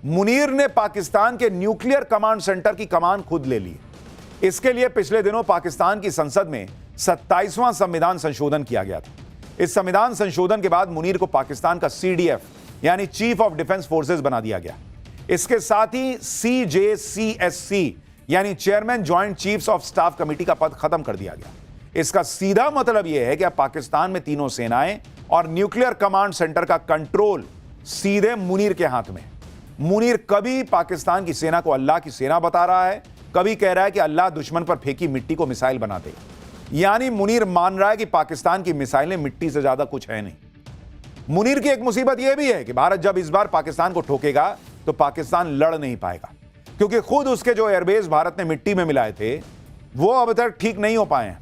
मुनीर ने पाकिस्तान के nuclear command centre की कमान खुद ले ली। इसके लिए पिछले दिनों पाकिस्तान की संसद में 27वां संविधान संशोधन किया गया था। इस संविधान संशोधन के बाद मुनीर को पाकिस्तान का CDF यानी चीफ ऑफ डिफेंस फोर्सेस बना दिया गया। इसके साथ ही CJCSC यानी chairman joint chiefs of staff committee का पद खत्म कर दिया गया। इसका सीधा मतलब यह है कि अब पाकिस्तान में तीनों सेनाएं और न्यूक्लियर कमांड सेंटर का कंट्रोल सीधे मुनीर के हाथ में। मुनीर कभी पाकिस्तान की सेना को अल्लाह की सेना बता रहा है, कभी कह रहा है कि अल्लाह दुश्मन पर फेंकी मिट्टी को मिसाइल बना दे। यानी मुनीर मान रहा है कि पाकिस्तान की मिसाइलें मिट्टी से ज्यादा कुछ है नहीं। मुनीर की एक मुसीबत यह भी है कि भारत जब इस बार पाकिस्तान को ठोकेगा तो पाकिस्तान लड़ नहीं पाएगा, क्योंकि खुद उसके जो एयरबेस भारत ने मिट्टी में मिलाए थे वो अब तक ठीक नहीं हो पाए हैं।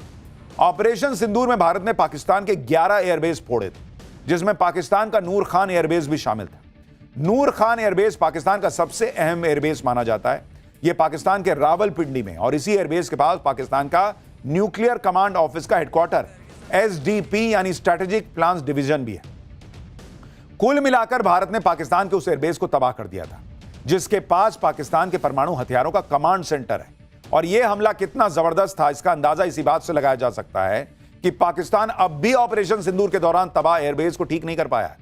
ऑपरेशन सिंदूर में भारत ने पाकिस्तान के 11 एयरबेस फोड़े थे, जिसमें पाकिस्तान का नूर खान एयरबेस भी शामिल था। नूर खान एयरबेस पाकिस्तान का सबसे अहम एयरबेस माना जाता है। यह पाकिस्तान के रावलपिंडी में, और इसी एयरबेस के पास पाकिस्तान का न्यूक्लियर कमांड ऑफिस का हेडक्वार्टर SDP यानी स्ट्रेटेजिक प्लान्स डिवीजन भी है। कुल मिलाकर भारत ने पाकिस्तान के उस एयरबेस को तबाह कर दिया था, जिसके पास पाकिस्तान के परमाणु हथियारों का कमांड सेंटर है। और यह हमला कितना जबरदस्त था, इसका अंदाजा इसी बात से लगाया जा सकता है कि पाकिस्तान अब भी ऑपरेशन सिंदूर के दौरान तबाह एयरबेस को ठीक नहीं कर पाया।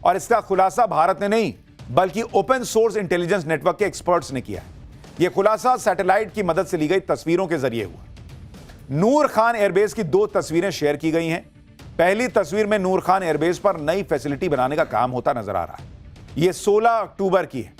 और इसका खुलासा भारत ने नहीं, बल्कि ओपन सोर्स इंटेलिजेंस नेटवर्क के एक्सपर्ट्स ने किया है। यह खुलासा सैटेलाइट की मदद से ली गई तस्वीरों के जरिए हुआ। नूर खान एयरबेस की 2 तस्वीरें शेयर की गई हैं। पहली तस्वीर में नूर खान एयरबेस पर नई फैसिलिटी बनाने का काम होता नजर आ रहा है। यह 16 अक्टूबर की है,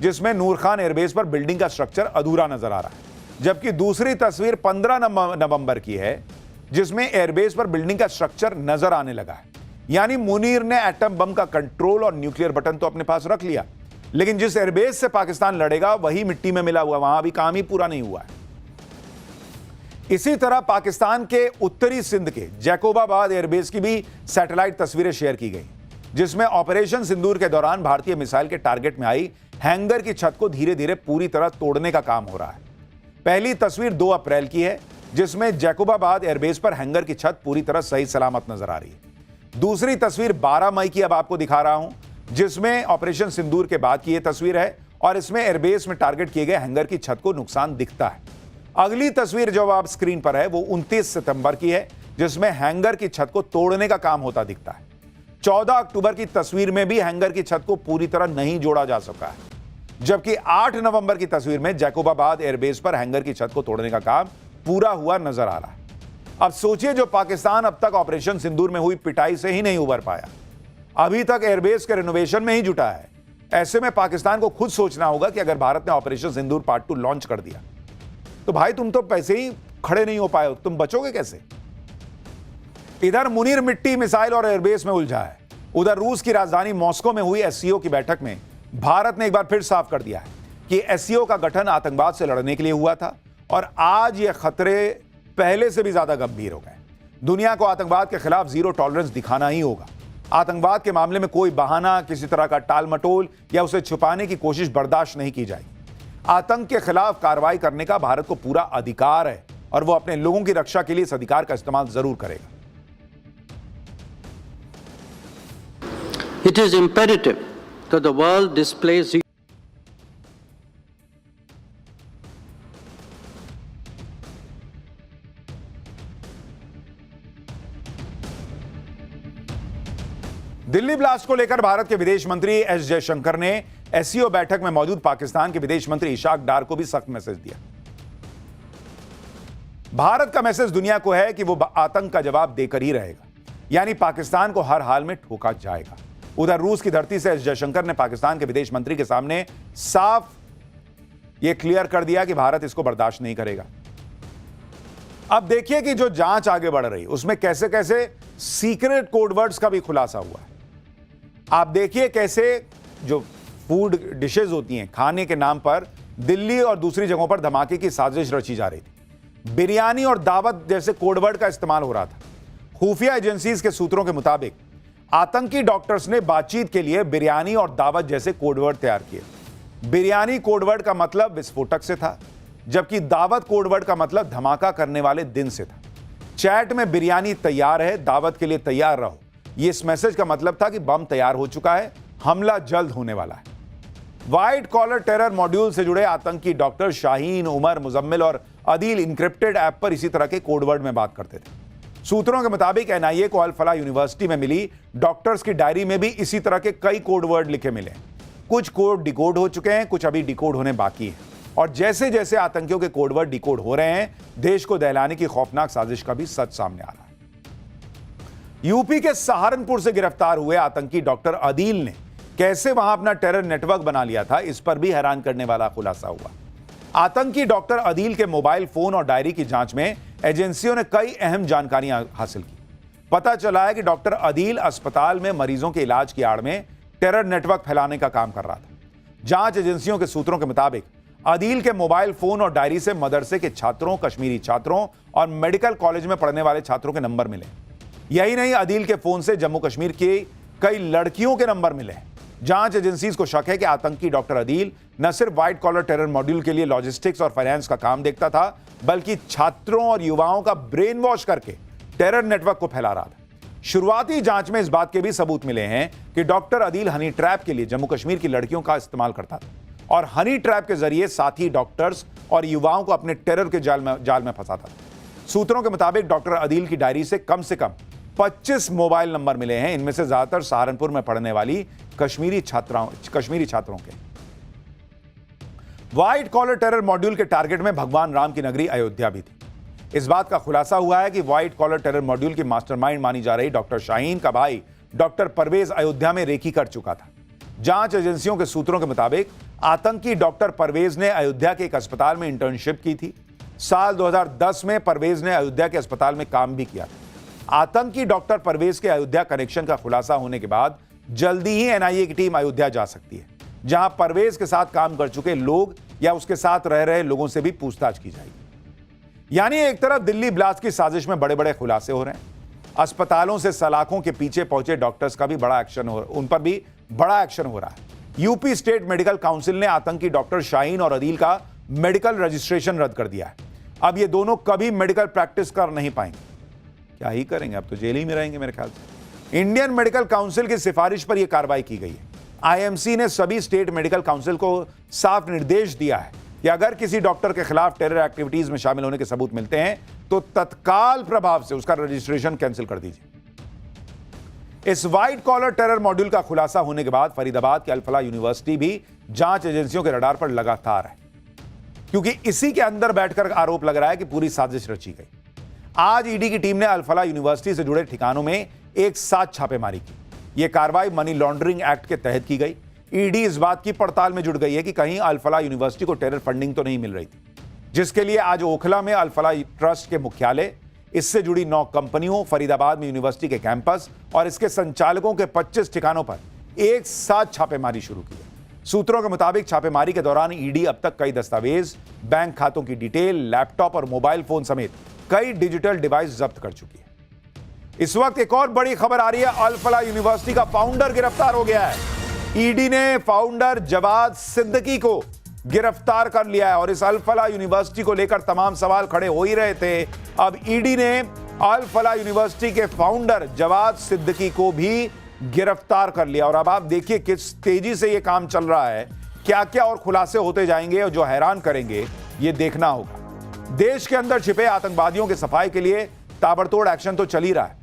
जिसमें नूर खान एयरबेस पर बिल्डिंग का स्ट्रक्चर अधूरा नजर आ रहा है। जबकि दूसरी तस्वीर 15 नवंबर की है, जिसमें एयरबेस पर बिल्डिंग का स्ट्रक्चर नजर आने लगा है। यानी मुनीर ने एटम बम का कंट्रोल और न्यूक्लियर बटन तो अपने पास रख लिया, लेकिन जिस एयरबेस से पाकिस्तान लड़ेगा वही मिट्टी में मिला हुआ, वहां भी काम ही पूरा नहीं हुआ है। इसी तरह पाकिस्तान के उत्तरी सिंध के जैकोबाबाद एयरबेस की भी सैटेलाइट तस्वीरें शेयर की गई, जिसमें ऑपरेशन सिंदूर के दौरान भारतीय मिसाइल के टारगेट में आई हैंगर की छत को धीरे धीरे पूरी तरह तोड़ने का काम हो रहा है। पहली तस्वीर 2 अप्रैल की है, जिसमें जैकोबाबाद एयरबेस पर हैंगर की छत पूरी तरह सही सलामत नजर आ रही है। दूसरी तस्वीर 12 मई की अब आपको दिखा रहा हूं, जिसमें ऑपरेशन सिंदूर के बाद की यह तस्वीर है और इसमें एयरबेस में टारगेट किए गए हैंगर की छत को नुकसान दिखता है। अगली तस्वीर जो आप स्क्रीन पर है वो 29 सितंबर की है, जिसमें हैंगर की छत को तोड़ने का काम होता दिखता है। 14 अक्टूबर की तस्वीर में भी हैंगर की छत को पूरी तरह नहीं जोड़ा जा सका है, जबकि 8 नवंबर की तस्वीर में जैकोबाबाद एयरबेस पर हैंगर की छत को तोड़ने का काम पूरा हुआ नजर आ रहा है। अब सोचिए, जो पाकिस्तान अब तक ऑपरेशन सिंदूर में हुई पिटाई से ही नहीं उबर पाया, अभी तक एयरबेस के रिनोवेशन में ही जुटा है। ऐसे में पाकिस्तान को खुद सोचना होगा कि अगर भारत ने ऑपरेशन सिंदूर पार्ट 2 लॉन्च कर दिया तो भाई तुम तो पैसे ही खड़े नहीं हो पाए हो, तुम बचोगे कैसे? इधर मुनीर मिट्टी, मिसाइल और एयरबेस में उलझा है। उधर रूस की राजधानी मॉस्को में हुई SCO की बैठक में भारत ने एक बार फिर साफ कर दिया है कि SCO का गठन आतंकवाद से लड़ने के लिए हुआ था और आज ये खतरे पहले से भी ज्यादा गंभीर हो गए। दुनिया को आतंकवाद के खिलाफ जीरो टॉलरेंस दिखाना ही होगा। आतंकवाद के मामले में कोई बहाना, किसी तरह का टाल मटोल या उसे छुपाने की कोशिश बर्दाश्त नहीं की जाएगी। आतंक के खिलाफ कार्रवाई करने का भारत को पूरा अधिकार है और वो अपने लोगों की रक्षा के लिए इस अधिकार का इस्तेमाल जरूर करेगा। It is imperative that the world displays Delhi blast को लेकर भारत के विदेश मंत्री एस जयशंकर ने SCO बैठक में मौजूद पाकिस्तान के विदेश मंत्री इशाक डार को भी सख्त मैसेज दिया। भारत का मैसेज दुनिया को है कि वो आतंक का जवाब देकर ही रहेगा, यानी पाकिस्तान को हर हाल में ठोका जाएगा। उधर रूस की धरती से एस जयशंकर ने पाकिस्तान के विदेश मंत्री के सामने साफ यह क्लियर कर दिया कि भारत इसको बर्दाश्त नहीं करेगा। अब देखिए कि जो जांच आगे बढ़ रही उसमें कैसे कैसे सीक्रेट कोडवर्ड्स का भी खुलासा हुआ है। आप देखिए कैसे जो फूड डिशेज होती हैं, खाने के नाम पर दिल्ली और दूसरी जगहों पर धमाके की साजिश रची जा रही थी। बिरयानी और दावत जैसे कोडवर्ड का इस्तेमाल हो रहा था। खुफिया एजेंसीज के सूत्रों के मुताबिक आतंकी डॉक्टर्स ने बातचीत के लिए बिरयानी और दावत जैसे कोडवर्ड तैयार किए। बिरयानी कोडवर्ड का मतलब विस्फोटक से था, जबकि दावत कोडवर्ड का मतलब धमाका करने वाले दिन से था। चैट में बिरयानी तैयार है, दावत के लिए तैयार रहो, ये इस मैसेज का मतलब था कि बम तैयार हो चुका है, हमला जल्द होने वाला है। व्हाइट कॉलर टेरर मॉड्यूल से जुड़े आतंकी डॉक्टर शाहीन, उमर, मुजम्मिल और अदील इंक्रिप्टेड ऐप पर इसी तरह के कोडवर्ड में बात करते थे। सूत्रों के मुताबिक एनआईए को अल फलाह यूनिवर्सिटी में मिली डॉक्टर्स की डायरी में भी इसी तरह के कई कोडवर्ड लिखे मिले। कुछ कोड डिकोड हो चुके हैं, कुछ अभी डिकोड होने बाकी हैं। और जैसे जैसे आतंकियों के कोडवर्ड डिकोड हो रहे हैं, देश को दहलाने की खौफनाक साजिश का भी सच सामने आ रहा है। यूपी के सहारनपुर से गिरफ्तार हुए आतंकी डॉक्टर अदील ने कैसे वहां अपना टेरर नेटवर्क बना लिया था, इस पर भी हैरान करने वाला खुलासा हुआ। आतंकी डॉक्टर अदील के मोबाइल फोन और डायरी की जांच में एजेंसियों ने कई अहम जानकारियां हासिल की। पता चला है कि डॉक्टर अदील अस्पताल में मरीजों के इलाज की आड़ में टेरर नेटवर्क फैलाने का काम कर रहा था। जांच एजेंसियों के सूत्रों के मुताबिक अदील के मोबाइल फोन और डायरी से मदरसे के छात्रों, कश्मीरी छात्रों और मेडिकल कॉलेज में पढ़ने वाले छात्रों के नंबर मिले। यही नहीं, अदील के फोन से जम्मू कश्मीर की कई लड़कियों के नंबर मिले। जांच एजेंसीज को शक है कि आतंकी डॉक्टर अदील न सिर्फ व्हाइट कॉलर टेरर मॉड्यूल के लिए लॉजिस्टिक्स और फाइनेंस का काम देखता था, बल्कि छात्रों और युवाओं का ब्रेन वॉश करके टेरर नेटवर्क को फैला रहा था। शुरुआती जांच में इस बात के भी सबूत मिले हैं कि डॉक्टर अदील हनी ट्रैप के लिए जम्मू कश्मीर की लड़कियों का इस्तेमाल करता था और हनी ट्रैप के जरिए साथी डॉक्टर्स और युवाओं को अपने टेरर के जाल में फंसाता था। सूत्रों के मुताबिक डॉक्टर अदील की डायरी से कम 25 मोबाइल नंबर मिले हैं। इनमें से ज्यादातर सहारनपुर में पढ़ने वाली कश्मीरी छात्रों के। व्हाइट कॉलर टेरर मॉड्यूल के टारगेट में भगवान राम की नगरी अयोध्या भी थी। इस बात का खुलासा हुआ है कि व्हाइट कॉलर टेरर मॉड्यूल की मास्टरमाइंड मानी जा रही डॉक्टर शाहीन का भाई डॉक्टर परवेज अयोध्या में रेकी कर चुका था। जांच एजेंसियों के सूत्रों के मुताबिक आतंकी डॉक्टर परवेज ने अयोध्या के एक अस्पताल में इंटर्नशिप की थी। साल 2010 में परवेज ने अयोध्या के अस्पताल में काम भी किया था। आतंकी डॉक्टर परवेज के अयोध्या कनेक्शन का खुलासा होने के बाद जल्दी ही एनआईए की टीम अयोध्या जा सकती है, जहां परवेज के साथ काम कर चुके लोग या उसके साथ रह रहे लोगों से भी पूछताछ की जाएगी। यानी एक तरफ दिल्ली ब्लास्ट की साजिश में बड़े बड़े खुलासे हो रहे हैं, अस्पतालों से सलाखों के पीछे पहुंचे डॉक्टर्स का भी उन पर भी बड़ा एक्शन हो रहा है। यूपी स्टेट मेडिकल काउंसिल ने आतंकी डॉक्टर शाहीन और अदील का मेडिकल रजिस्ट्रेशन रद्द कर दिया है। अब ये दोनों कभी मेडिकल प्रैक्टिस कर नहीं पाएंगे। क्या ही करेंगे, अब तो जेल ही में रहेंगे मेरे ख्याल से। इंडियन मेडिकल काउंसिल की सिफारिश पर यह कार्रवाई की गई है। आईएमसी ने सभी स्टेट मेडिकल काउंसिल को साफ निर्देश दिया है कि अगर किसी डॉक्टर के खिलाफ टेरर एक्टिविटीज में शामिल होने के सबूत मिलते हैं तो तत्काल प्रभाव से उसका रजिस्ट्रेशन कैंसिल कर दीजिए। इस व्हाइट कॉलर टेरर मॉड्यूल का खुलासा होने के बाद फरीदाबाद की अल फलाह यूनिवर्सिटी भी जांच एजेंसियों के रडार पर लगातार है, क्योंकि इसी के अंदर बैठकर आरोप लग रहा है कि पूरी साजिश रची गई। आज ईडी की टीम ने अल फलाह यूनिवर्सिटी से जुड़े ठिकानों में एक साथ छापेमारी की। यह कार्रवाई मनी लॉन्ड्रिंग एक्ट के तहत की गई। ईडी इस बात की पड़ताल में जुट गई है कि कहीं अल फलाह यूनिवर्सिटी को टेरर फंडिंग तो नहीं मिल रही थी, जिसके लिए आज ओखला में अल फलाह ट्रस्ट के मुख्यालय, इससे जुड़ी 9 कंपनियों, फरीदाबाद में यूनिवर्सिटी के कैंपस और इसके संचालकों के 25 ठिकानों पर एक साथ छापेमारी शुरू की है। सूत्रों के मुताबिक छापेमारी के दौरान ईडी अब तक कई दस्तावेज, बैंक खातों की डिटेल, लैपटॉप और मोबाइल फोन समेत कई डिजिटल डिवाइस जब्त कर चुकी है। इस वक्त एक और बड़ी खबर आ रही है, अल फलाह यूनिवर्सिटी का फाउंडर गिरफ्तार हो गया है। ईडी ने फाउंडर जवाद सिद्दीकी को गिरफ्तार कर लिया है और इस अल फलाह यूनिवर्सिटी को लेकर तमाम सवाल खड़े हो ही रहे थे। अब ईडी ने अल फलाह यूनिवर्सिटी के फाउंडर जवाद सिद्दीकी को भी गिरफ्तार कर लिया और अब आप देखिए किस तेजी से यह काम चल रहा है। क्या क्या और खुलासे होते जाएंगे और जो हैरान करेंगे, ये देखना होगा। देश के अंदर छिपे आतंकवादियों के सफाई के लिए ताबड़तोड़ एक्शन तो चल ही रहा है।